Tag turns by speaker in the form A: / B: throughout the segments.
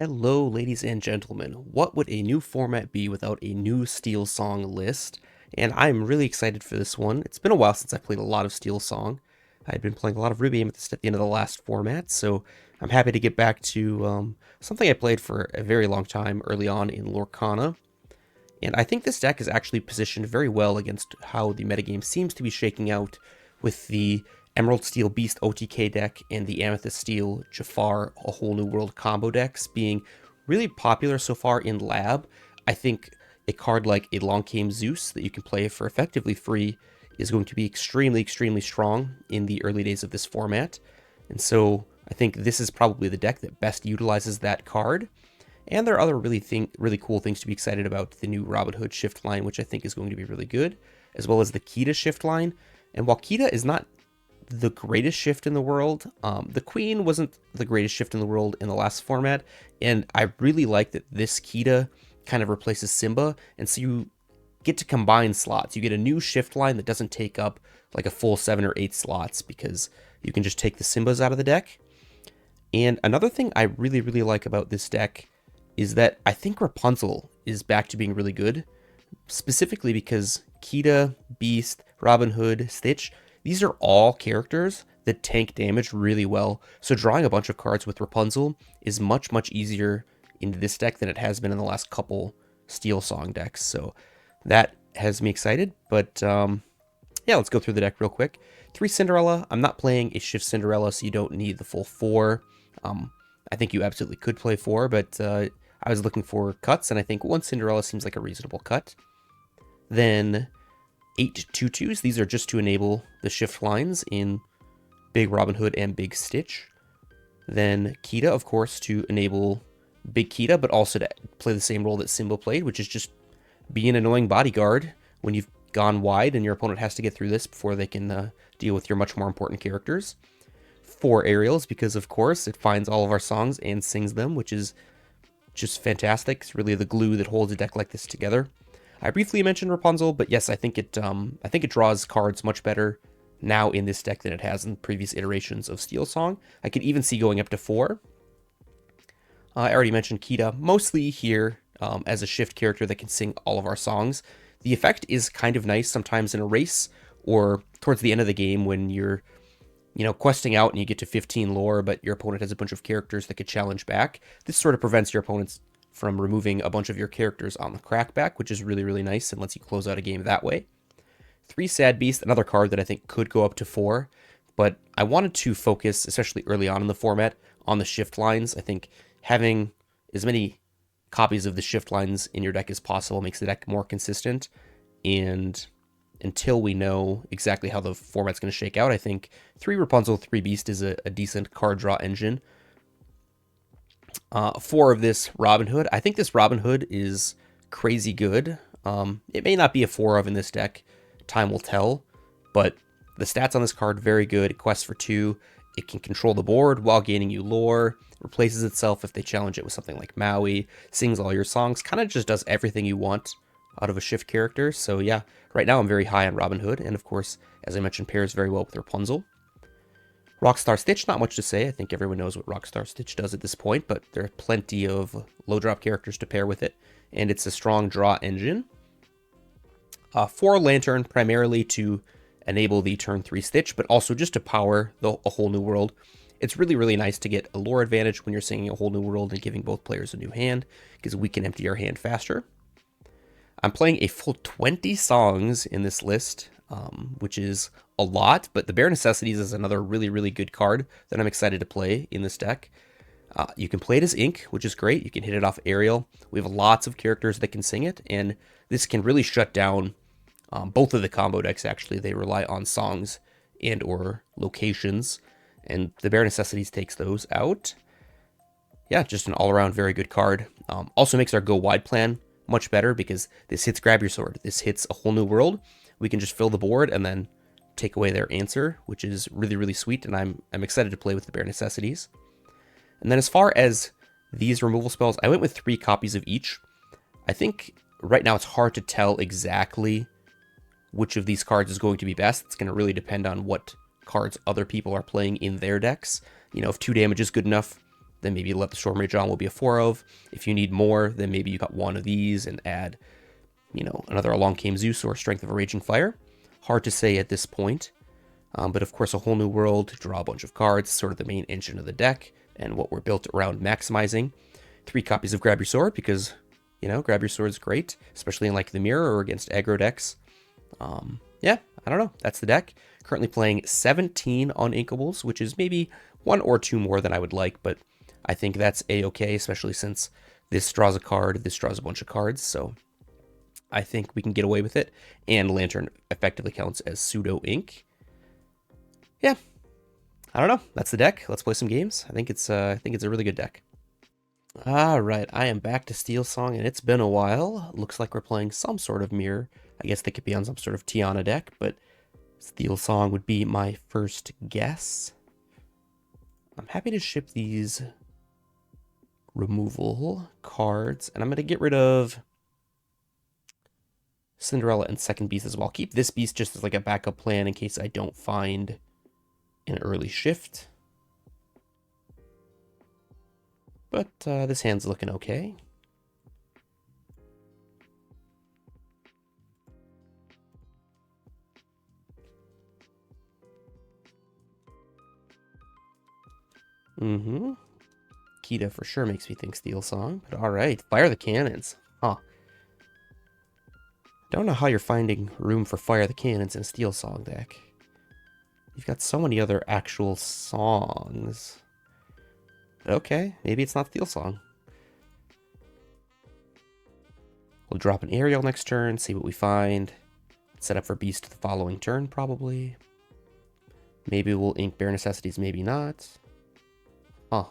A: Hello, ladies and gentlemen. What would a new format be without a new Steelsong list? And I'm really excited for this one. It's been a while since I played a lot of Steelsong. I'd been playing a lot of Ruby Amethyst at the end of the last format, so I'm happy to get back to something I played for a very long time early on in Lorcana. And I think this deck is actually positioned very well against how the metagame seems to be shaking out with the Emerald Steel Beast OTK deck and the Amethyst Steel Jafar A Whole New World combo decks being really popular so far in Lab. I think a card like a Longcame Zeus that you can play for effectively free is going to be extremely strong in the early days of this format. And so I think this is probably the deck that best utilizes that card. And there are other really cool things to be excited about. The new Robin Hood shift line, which I think is going to be really good, as well as the Kita shift line. And while Kita is not the greatest shift in the world, the Queen wasn't the greatest shift in the world in the last format, and I really like that this Kita kind of replaces Simba, and so you get to combine slots. You get a new shift line that doesn't take up like a full 7 or 8 slots, because you can just take the Simbas out of the deck. And another thing I really like about this deck is that I think Rapunzel is back to being really good, specifically because Kita, Beast, Robin Hood, Stitch, these are all characters that tank damage really well, so drawing a bunch of cards with Rapunzel is much easier in this deck than it has been in the last couple Steelsong decks, so that has me excited. But yeah, let's go through the deck real quick. 3 Cinderella. I'm not playing a Shift Cinderella, so you don't need the full 4. I think you absolutely could play 4, but I was looking for cuts, and I think 1 Cinderella seems like a reasonable cut. Then 8 tutus. These are just to enable the shift lines in Big Robin Hood and Big Stitch. Then Kita, of course, to enable Big Kita, but also to play the same role that Simba played, which is just be an annoying bodyguard when you've gone wide and your opponent has to get through this before they can deal with your much more important characters. 4 Ariels, because of course it finds all of our songs and sings them, which is just fantastic. It's really the glue that holds a deck like this together. I briefly mentioned Rapunzel, but yes, I think it draws cards much better now in this deck than it has in previous iterations of Steelsong. I could even see going up to 4. I already mentioned Kita, mostly here as a shift character that can sing all of our songs. The effect is kind of nice sometimes in a race or towards the end of the game when you're questing out and you get to 15 lore, but your opponent has a bunch of characters that could challenge back. This sort of prevents your opponents from removing a bunch of your characters on the crackback, which is really nice and lets you close out a game that way. 3 Sad Beast, another card that I think could go up to 4, but I wanted to focus, especially early on in the format, on the shift lines. I think having as many copies of the shift lines in your deck as possible makes the deck more consistent, and until we know exactly how the format's going to shake out, I think 3 Rapunzel, 3 Beast is a decent card draw engine. 4 of this Robin Hood. I think this Robin Hood is crazy good. It may not be a 4 of in this deck. Time will tell. But the stats on this card, very good. It quests for 2. It can control the board while gaining you lore. Replaces itself if they challenge it with something like Maui. Sings all your songs. Kind of just does everything you want out of a shift character. So yeah, right now I'm very high on Robin Hood. And of course, as I mentioned, pairs very well with Rapunzel. Rockstar Stitch, not much to say. I think everyone knows what Rockstar Stitch does at this point, but there are plenty of low drop characters to pair with it, and it's a strong draw engine. 4 Lantern, primarily to enable the turn 3 Stitch, but also just to power A Whole New World. It's really nice to get a lore advantage when you're singing A Whole New World and giving both players a new hand, because we can empty our hand faster. I'm playing a full 20 songs in this list, which is a lot, but the Bare Necessities is another really good card that I'm excited to play in this deck. You can play it as Ink, which is great. You can hit it off Ariel. We have lots of characters that can sing it, and this can really shut down both of the combo decks, actually. They rely on songs and or locations, and the Bare Necessities takes those out. Yeah, just an all-around very good card. Also makes our Go Wide plan much better, because this hits Grab Your Sword. This hits A Whole New World. We can just fill the board and then take away their answer, which is really sweet, and I'm excited to play with the Bare Necessities. And then as far as these removal spells, I went with 3 copies of each. I think right now it's hard to tell exactly which of these cards is going to be best. It's going to really depend on what cards other people are playing in their decks. If 2 damage is good enough, then maybe Let the Storm Rage On will be a 4 of. If you need more, then maybe you got one of these and add, you know, another Along Came Zeus or Strength of a Raging Fire. Hard to say at this point. But of course, a whole new world, draw a bunch of cards, sort of the main engine of the deck, and what we're built around maximizing. 3 copies of Grab Your Sword, because, you know, Grab Your Sword is great, especially in like the mirror or against aggro decks. Yeah, I don't know. That's the deck. Currently playing 17 on Inkables, which is maybe 1 or 2 more than I would like, but I think that's a-okay, especially since this draws a card, this draws a bunch of cards, so I think we can get away with it. And Lantern effectively counts as pseudo ink. Yeah, I don't know. That's the deck. Let's play some games. I think it's a really good deck. All right, I am back to Steelsong, and it's been a while. Looks like we're playing some sort of mirror. I guess they could be on some sort of Tiana deck, but Steelsong would be my first guess. I'm happy to ship these removal cards, and I'm going to get rid of Cinderella and Second Beast as well. Keep this beast just as like a backup plan in case I don't find an early shift. But this hand's looking okay. Kita for sure makes me think Steelsong, but alright. Fire the Cannons. Huh. Don't know how you're finding room for Fire the Cannons in a Steelsong deck. You've got so many other actual songs. Okay, maybe it's not Steelsong. We'll drop an Aerial next turn, see what we find. Set up for Beast the following turn, probably. Maybe we'll ink Bare Necessities, maybe not. Huh.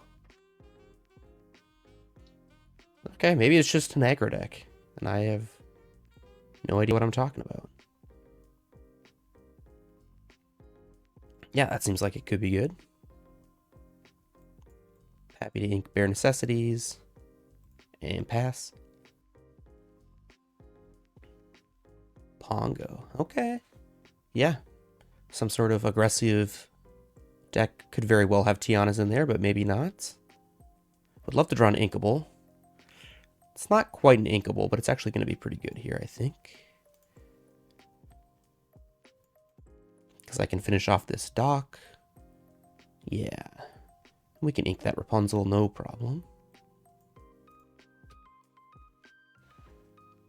A: Okay, maybe it's just an aggro deck, and I have no idea what I'm talking about. Yeah, that seems like it could be good. Happy to ink Bare Necessities. And pass. Pongo. Okay. Yeah. Some sort of aggressive deck could very well have Tianas in there, but maybe not. Would love to draw an Inkable. It's not quite an Inkable, but it's actually going to be pretty good here, I think. Because I can finish off this dock. Yeah. We can ink that Rapunzel, no problem.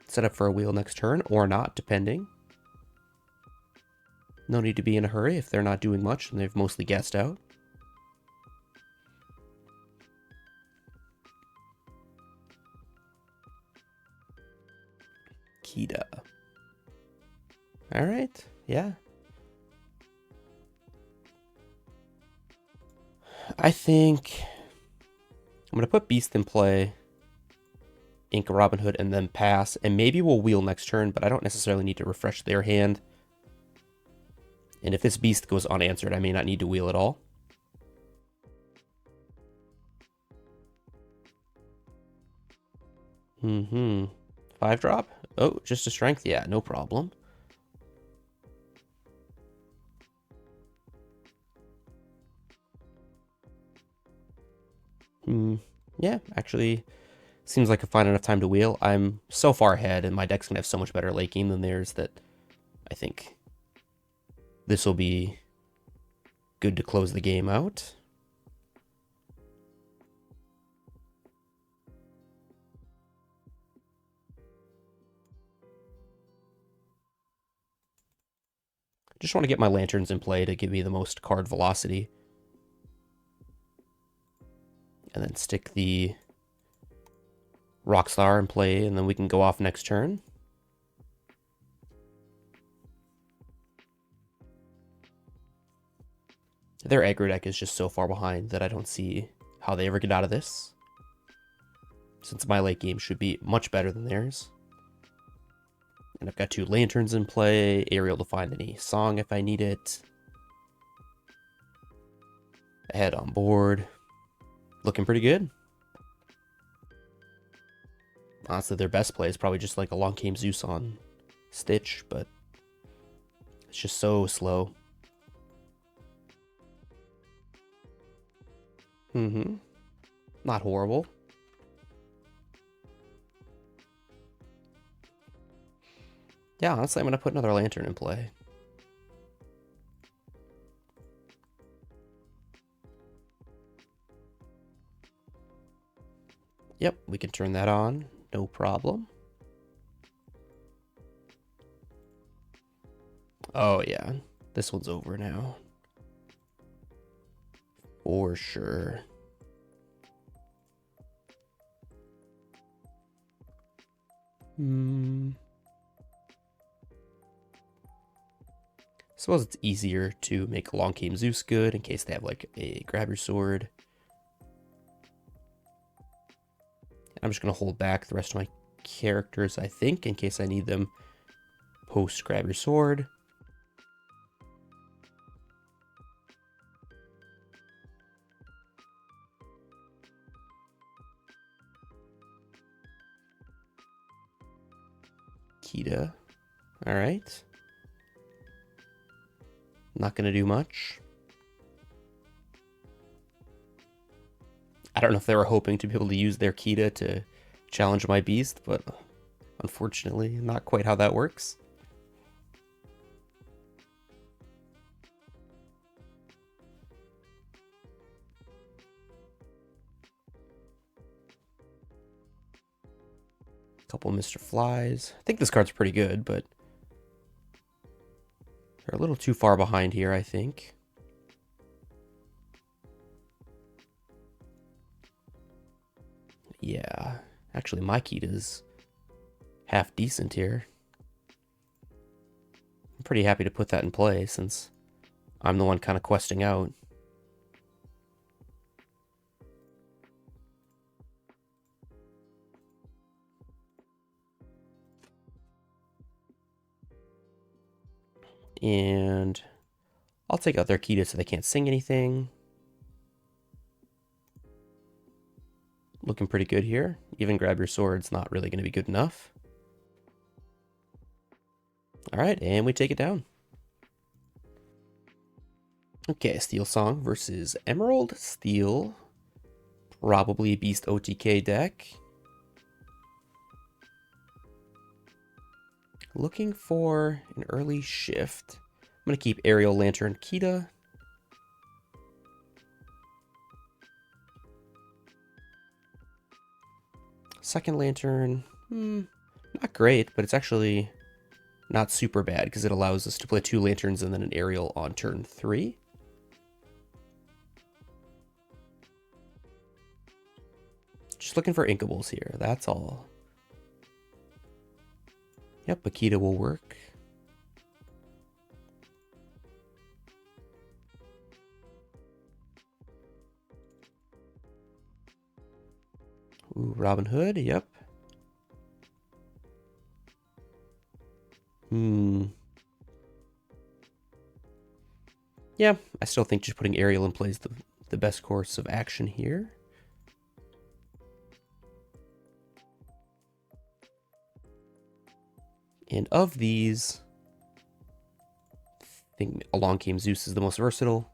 A: Set up for a wheel next turn, or not, depending. No need to be in a hurry if they're not doing much and they've mostly gassed out. Kita. Alright, yeah. I think I'm going to put Beast in play, ink Robin Hood, and then pass. And maybe we'll wheel next turn, but I don't necessarily need to refresh their hand. And if this Beast goes unanswered, I may not need to wheel at all. Mm-hmm. 5-drop? Oh, just a strength? Yeah, no problem. Yeah, actually, seems like a fine enough time to wheel. I'm so far ahead, and my deck's going to have so much better late game than theirs that I think this will be good to close the game out. Just want to get my lanterns in play to give me the most card velocity. And then stick the Rockstar in play, and then we can go off next turn. Their aggro deck is just so far behind that I don't see how they ever get out of this, since my late game should be much better than theirs. And I've got 2 lanterns in play, Aerial to find any song if I need it. Ahead on board. Looking pretty good. Honestly, their best play is probably just like Along Came Zeus on Stitch, but it's just so slow. Not horrible. Yeah, honestly, I'm going to put another lantern in play. Yep, we can turn that on. No problem. Oh, yeah. This one's over now. For sure. Suppose it's easier to make Long Came Zeus good in case they have like a grab your sword. I'm just going to hold back the rest of my characters, I think, in case I need them post grab your sword. Kita. All right. Not going to do much. I don't know if they were hoping to be able to use their Kita to challenge my beast, but unfortunately, not quite how that works. Couple Mr. Flies. I think this card's pretty good, but they're a little too far behind here, I think. Yeah, actually my Kita's half decent here. I'm pretty happy to put that in play since I'm the one kind of questing out. And I'll take out their Kita so they can't sing anything. Looking pretty good here. Even grab your sword's not really going to be good enough. All right, and we take it down. Okay, Steelsong versus Emerald Steel. Probably a Beast OTK deck. Looking for an early shift. I'm going to keep Aerial Lantern Kita. Second Lantern, not great, but it's actually not super bad because it allows us to play 2 lanterns and then an Aerial on turn 3. Just looking for inkables here, that's all. Yep, Akita will work. Ooh, Robin Hood, yep. Yeah, I still think just putting Aerial in play is the best course of action here. And of these, I think Along Came Zeus is the most versatile.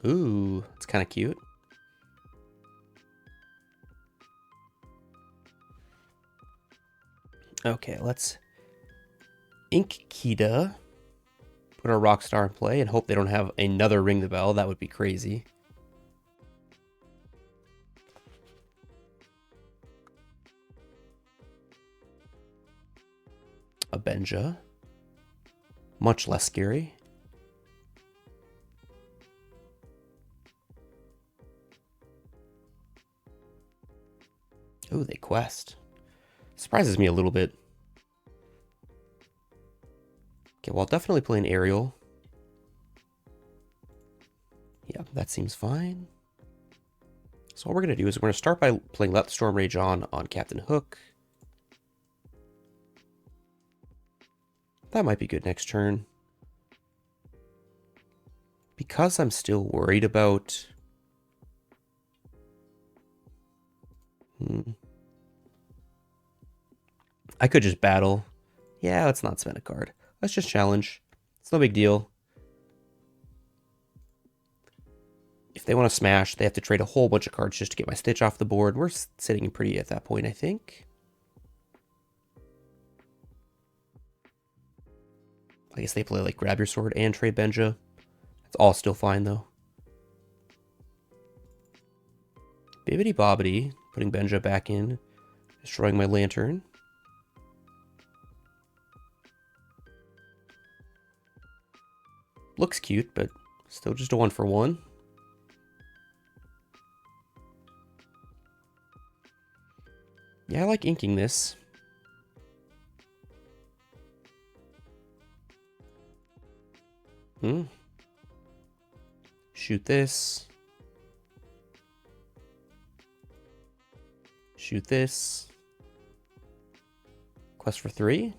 A: Ooh, it's kind of cute. Okay, let's Ink Kita. Put our Rockstar in play and hope they don't have another Ring the Bell. That would be crazy. A Benja. Much less scary. Oh, they quest. Surprises me a little bit. Okay, well, I'll definitely play an Aerial. Yeah, that seems fine. So what we're going to do is we're going to start by playing Let the Storm Rage on Captain Hook. That might be good next turn. because I'm still worried about... I could just battle. Yeah, let's not spend a card. Let's just challenge. It's no big deal. If they want to smash, they have to trade a whole bunch of cards just to get my Stitch off the board. We're sitting pretty at that point, I think. I guess they play like Grab Your Sword and trade Benja. It's all still fine though. Bibbidi Bobbidi, putting Benja back in, destroying my Lantern. Looks cute, but still just a 1-for-1. Yeah, I like inking this. Shoot this. Shoot this. Quest for 3.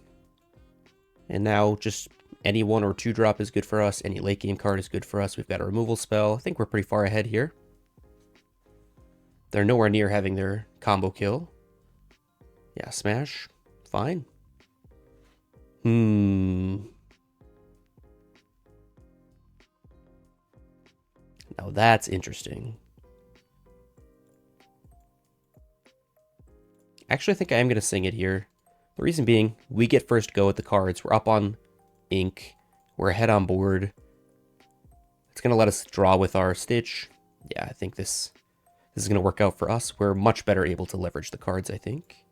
A: And now just any 1 or 2 drop is good for us. Any late game card is good for us. We've got a removal spell. I think we're pretty far ahead here. They're nowhere near having their combo kill. Yeah, smash. Fine. Now that's interesting. Actually, I think I am going to sing it here. The reason being, we get first go at the cards. We're up on ink. We're ahead on board. It's going to let us draw with our Stitch. Yeah, I think this is going to work out for us. We're much better able to leverage the cards, I think.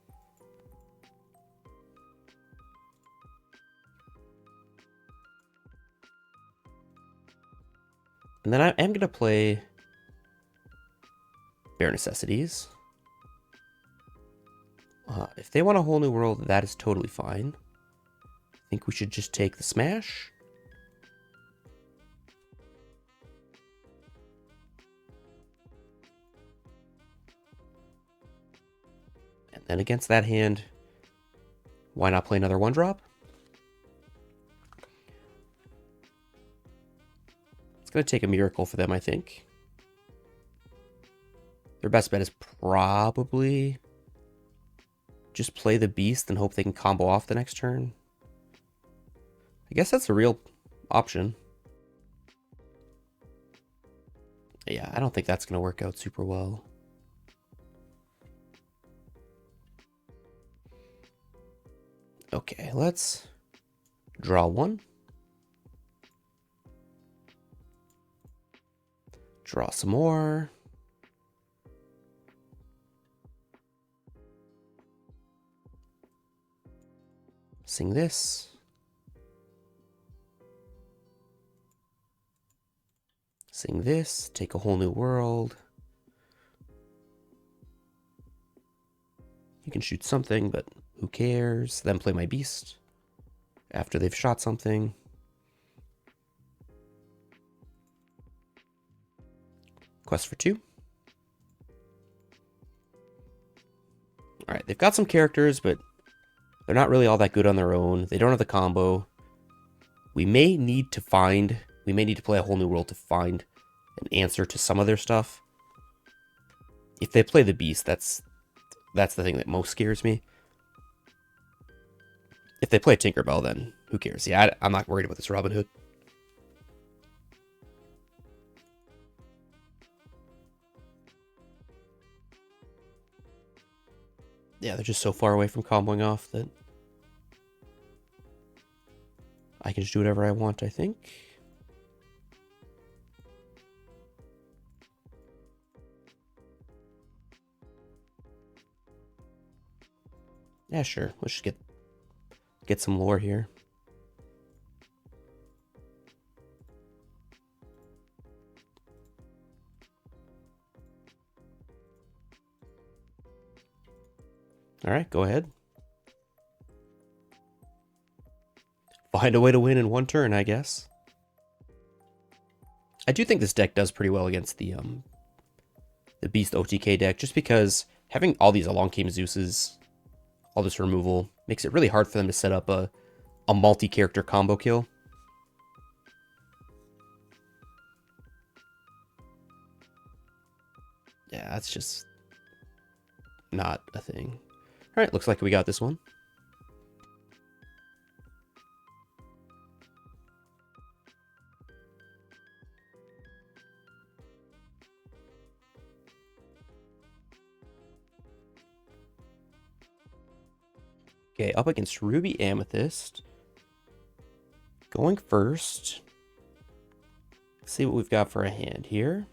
A: And then I am going to play Bare Necessities. If they want a whole new world, that is totally fine. I think we should just take the smash. And then against that hand, why not play another 1-drop? It's going to take a miracle for them, I think. Their best bet is probably just play the beast and hope they can combo off the next turn. I guess that's a real option. Yeah, I don't think that's going to work out super well. Okay, let's draw 1. Draw some more. Sing this. Sing this. Take a whole new world. You can shoot something, but who cares? Then play my beast after they've shot something. Quest for 2. Alright, they've got some characters, but they're not really all that good on their own. They don't have the combo. We may need to play a whole new world to find an answer to some of their stuff. If they play the beast, that's the thing that most scares me. If they play Tinkerbell, then who cares? Yeah, I'm not worried about this Robin Hood. Yeah, they're just so far away from comboing off that I can just do whatever I want, I think. Yeah, sure. Let's just get some lore here. All right, go ahead. Find a way to win in 1 turn, I guess. I do think this deck does pretty well against the Beast OTK deck, just because having all these Along Came Zeuses, all this removal, makes it really hard for them to set up a multi-character combo kill. Yeah, that's just not a thing. All right, looks like we got this one. Okay, up against Ruby Amethyst. Going first. Let's see what we've got for a hand here.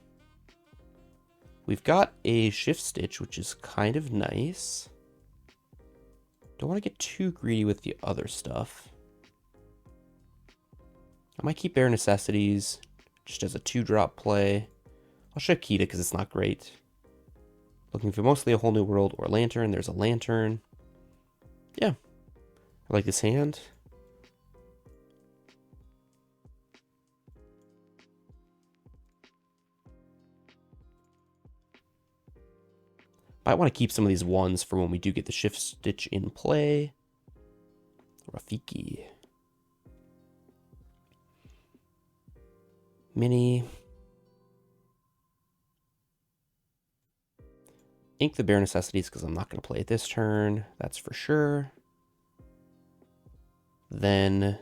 A: We've got a Shift Stitch, which is kind of nice. Don't want to get too greedy with the other stuff. I might keep Bare Necessities just as a 2-drop play. I'll ship Kita because it's not great. Looking for mostly a Whole New World or Lantern. There's a Lantern. Yeah. I like this hand. Might want to keep some of these ones for when we do get the Shift Stitch in play. Rafiki. Mini. Ink the Bare Necessities because I'm not going to play it this turn. That's for sure. Then,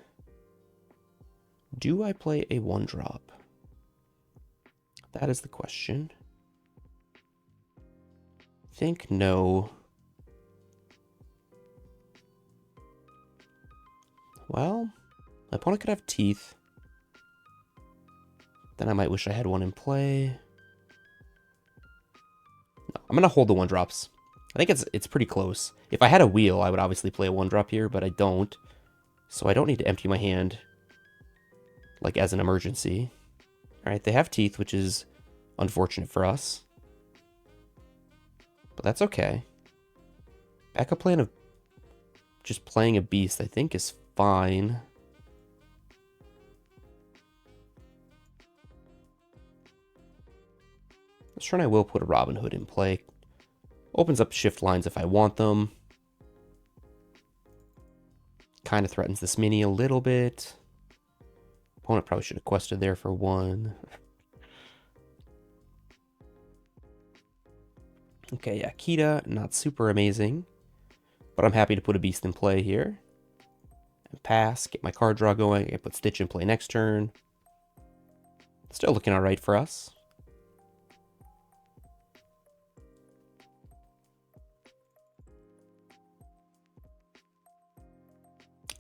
A: do I play a 1-drop? That is the question. Think no. Well, my opponent could have Teeth. Then I might wish I had one in play. No, I'm gonna hold the 1-drops. I think it's pretty close. If I had a wheel, I would obviously play a 1-drop here, but I don't. So I don't need to empty my hand, like as an emergency. Alright, they have Teeth, which is unfortunate for us. But that's okay. Backup plan of just playing a beast, I think, is fine. This turn I will put a Robin Hood in play. Opens up shift lines if I want them. Kind of threatens this mini a little bit. Opponent probably should have quested there for 1. Okay, yeah, Kita, not super amazing. But I'm happy to put a beast in play here. And pass, get my card draw going. I can put Stitch in play next turn. Still looking alright for us.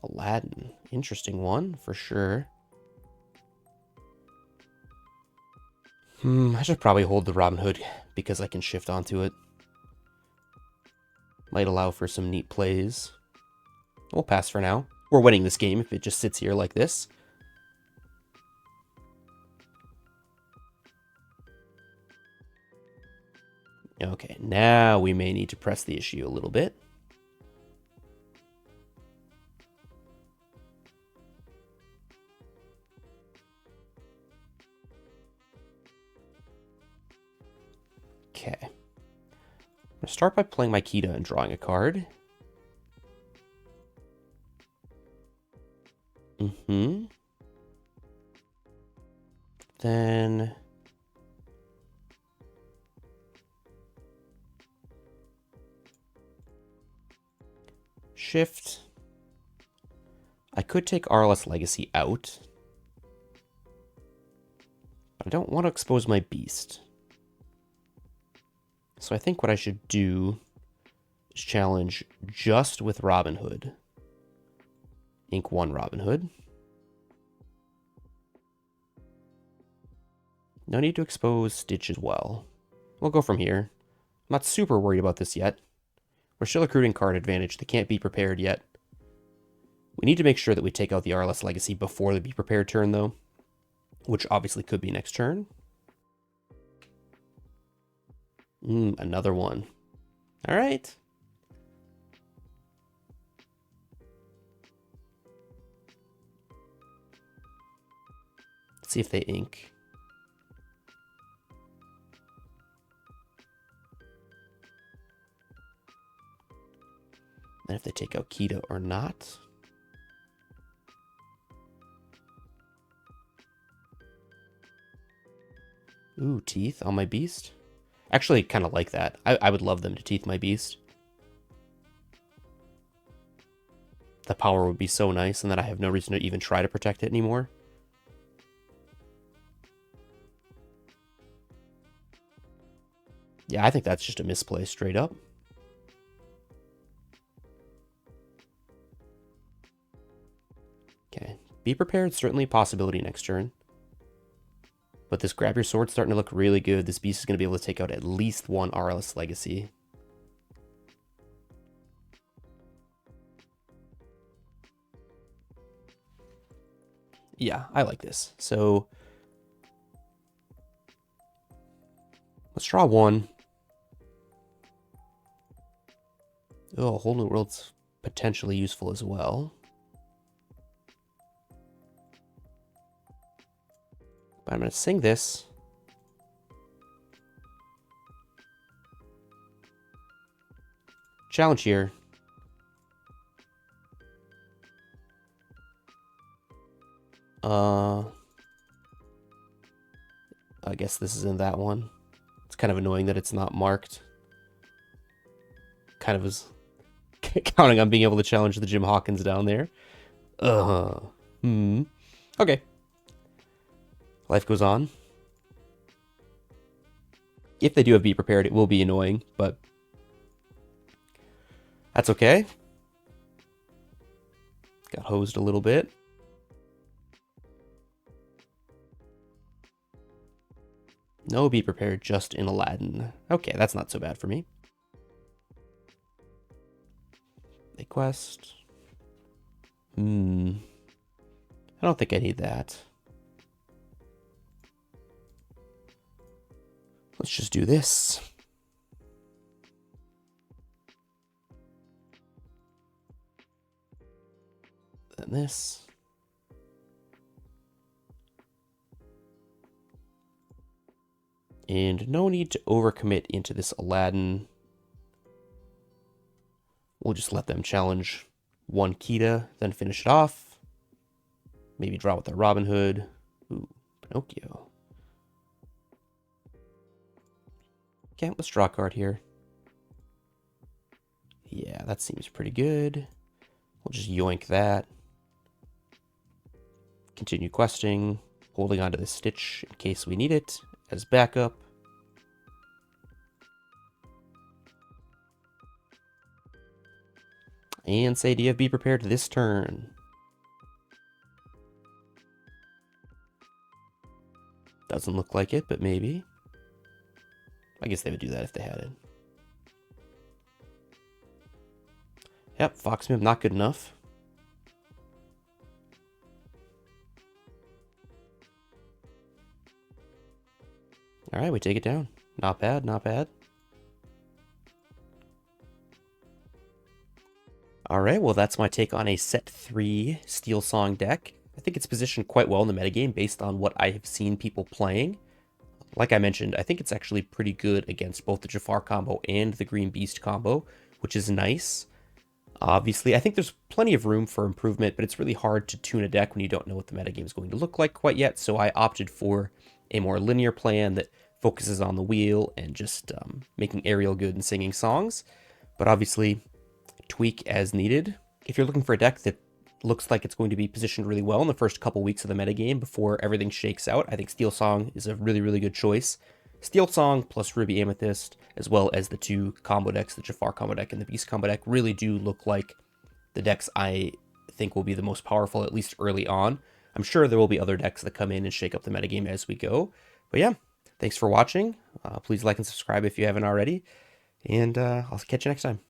A: Aladdin. Interesting one, for sure. I should probably hold the Robin Hood because I can shift onto it. Might allow for some neat plays. We'll pass for now. We're winning this game if it just sits here like this. Okay, now we may need to press the issue a little bit. Okay. I'm going to start by playing my Kita and drawing a card. Then shift. I could take RLS Legacy out, but I don't want to expose my beast. So I think what I should do is challenge just with Robin Hood. Ink 1 Robin Hood. No need to expose Stitch as well. We'll go from here. I'm not super worried about this yet. We're still accruing card advantage. They can't be prepared yet. We need to make sure that we take out the RLS Legacy before the be prepared turn, though, which obviously could be next turn. Another one. All right. Let's see if they ink. And if they take out Kita or not. Ooh, Teeth on my beast. Actually, kind of like that. I would love them to Teeth My Beast. The power would be so nice, and then I have no reason to even try to protect it anymore. Yeah, I think that's just a misplay straight up. Okay, be prepared, certainly a possibility next turn. But this Grab Your Sword's starting to look really good. This beast is going to be able to take out at least one RLS Legacy. Yeah, I like this. So let's draw one. Oh, Whole New World's potentially useful as well. But I'm going to sing this. Challenge here. I guess this is in that one. It's kind of annoying that it's not marked. Kind of was counting on being able to challenge the Jim Hawkins down there. Okay. Life goes on. If they do have Be Prepared, it will be annoying, but that's okay. Got hosed a little bit. No Be Prepared, just in Aladdin. Okay, that's not so bad for me. A quest. I don't think I need that. Let's just do this. Then this. And no need to overcommit into this Aladdin. We'll just let them challenge one Kita, then finish it off. Maybe draw with their Robin Hood. Ooh, Pinocchio. Okay, let's draw a card here. Yeah, that seems pretty good. We'll just yoink that. Continue questing, holding onto the Stitch in case we need it as backup. And say, do you have Be Prepared this turn? Doesn't look like it, but maybe. I guess they would do that if they had it. Yep, Foxmib not good enough. Alright, we take it down. Not bad, not bad. Alright, well that's my take on a set 3 Steelsong deck. I think it's positioned quite well in the metagame based on what I have seen people playing. Like I mentioned, I think it's actually pretty good against both the Jafar combo and the Green Beast combo, which is nice. Obviously, I think there's plenty of room for improvement, but it's really hard to tune a deck when you don't know what the metagame is going to look like quite yet, so I opted for a more linear plan that focuses on the wheel and just making Ariel good and singing songs. But obviously, tweak as needed. If you're looking for a deck that looks like it's going to be positioned really well in the first couple weeks of the metagame before everything shakes out, I think Steelsong is a really, really good choice. Steelsong plus Ruby Amethyst, as well as the two combo decks, the Jafar combo deck and the Beast combo deck, really do look like the decks I think will be the most powerful, at least early on. I'm sure there will be other decks that come in and shake up the metagame as we go. But yeah, thanks for watching. Please like and subscribe if you haven't already. And I'll catch you next time.